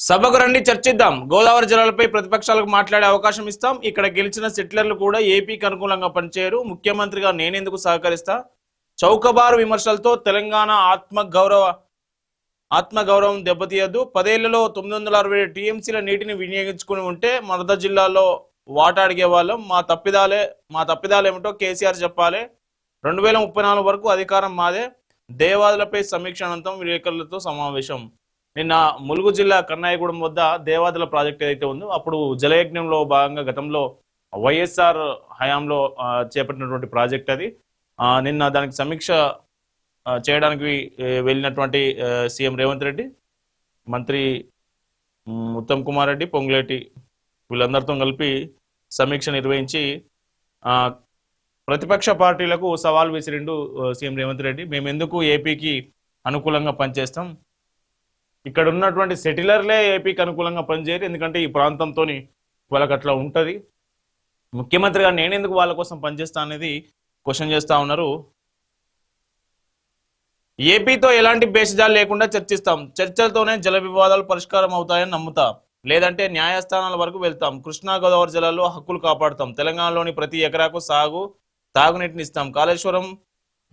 సభకు రండి చర్చిద్దాం. గోదావరి జలాలపై ప్రతిపక్షాలకు మాట్లాడే అవకాశం ఇస్తాం. ఇక్కడ గెలిచిన సెటిలర్లు కూడా ఏపీకి అనుకూలంగా పనిచేయరు. ముఖ్యమంత్రిగా నేనెందుకు సహకరిస్తా? చౌకబారు విమర్శలతో తెలంగాణ ఆత్మగౌరవం దెబ్బతీయద్దు. 10 ఏళ్లలో 960 టీఎంసీల నీటిని వినియోగించుకుని ఉంటే మరద జిల్లాలో వాటా అడిగే వాళ్ళం. మా తప్పిదాలేమిటో కేసీఆర్ చెప్పాలి. 2034 వరకు అధికారం మాదే. దేవాదులపై సమీక్ష అనంతరం విలేకరులతో సమావేశం. నిన్న ములుగు జిల్లా కన్నాయగూడెం వద్ద దేవాదుల ప్రాజెక్ట్ ఏదైతే ఉందో అప్పుడు జలయజ్ఞంలో భాగంగా గతంలో వైఎస్ఆర్ హయాంలో చేపట్టినటువంటి ప్రాజెక్ట్ అది. నిన్న దానికి సమీక్ష చేయడానికి వెళ్ళినటువంటి సీఎం రేవంత్ రెడ్డి, మంత్రి ఉత్తమ్ కుమార్ రెడ్డి, పొంగులేటి వీళ్ళందరితో కలిపి సమీక్ష నిర్వహించి ప్రతిపక్ష పార్టీలకు సవాల్ విసిరిండు సీఎం రేవంత్ రెడ్డి. మేము ఎందుకు ఏపీకి అనుకూలంగా పనిచేస్తాం? ఇక్కడ ఉన్నటువంటి సెటిలర్లే ఏపీకి అనుకూలంగా పనిచేయరు, ఎందుకంటే ఈ ప్రాంతంతో వాళ్ళకి అట్లా ఉంటుంది. ముఖ్యమంత్రిగా నేనెందుకు వాళ్ళ కోసం పనిచేస్తా అనేది క్వశ్చన్ చేస్తా ఉన్నారు. ఏపీతో ఎలాంటి భేషజాలు లేకుండా చర్చిస్తాం. చర్చలతోనే జల వివాదాలు పరిష్కారం అవుతాయని నమ్ముతా, లేదంటే న్యాయస్థానాల వరకు వెళ్తాం. కృష్ణా గోదావరి జలాల్లో హక్కులు కాపాడుతాం. తెలంగాణలోని ప్రతి ఎకరాకు తాగునీటిని ఇస్తాం. కాళేశ్వరం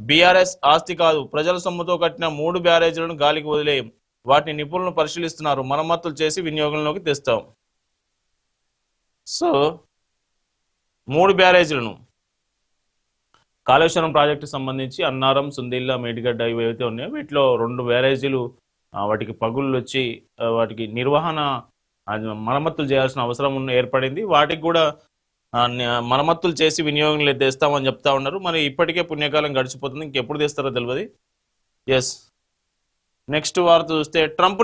బీఆర్ఎస్ ఆస్తి కాదు. ప్రజల సొమ్ముతో కట్టిన 3 బ్యారేజీలను గాలికి వదిలేయం. వాటిని నిపుణులను పరిశీలిస్తున్నారు. మరమ్మతులు చేసి వినియోగంలోకి తెస్తాం. సో 3 బ్యారేజీలను కాళేశ్వరం ప్రాజెక్టు సంబంధించి అన్నారం, సుందిల్ల, మేడిగడ్డ ఇవైతే ఉన్నాయో వీటిలో 2 బ్యారేజీలు వాటికి పగుళ్ళు వచ్చి వాటికి నిర్వహణ మరమ్మతులు చేయాల్సిన అవసరం ఏర్పడింది. వాటికి కూడా మరమ్మతులు చేసి వినియోగంలో తెస్తామని చెప్తా ఉన్నారు. మరి ఇప్పటికే పుణ్యకాలం గడిచిపోతుంది, ఇంకెప్పుడు తెస్తారో తెలియదు. ఎస్, నెక్స్ట్ వార్త చూస్తే ట్రంప్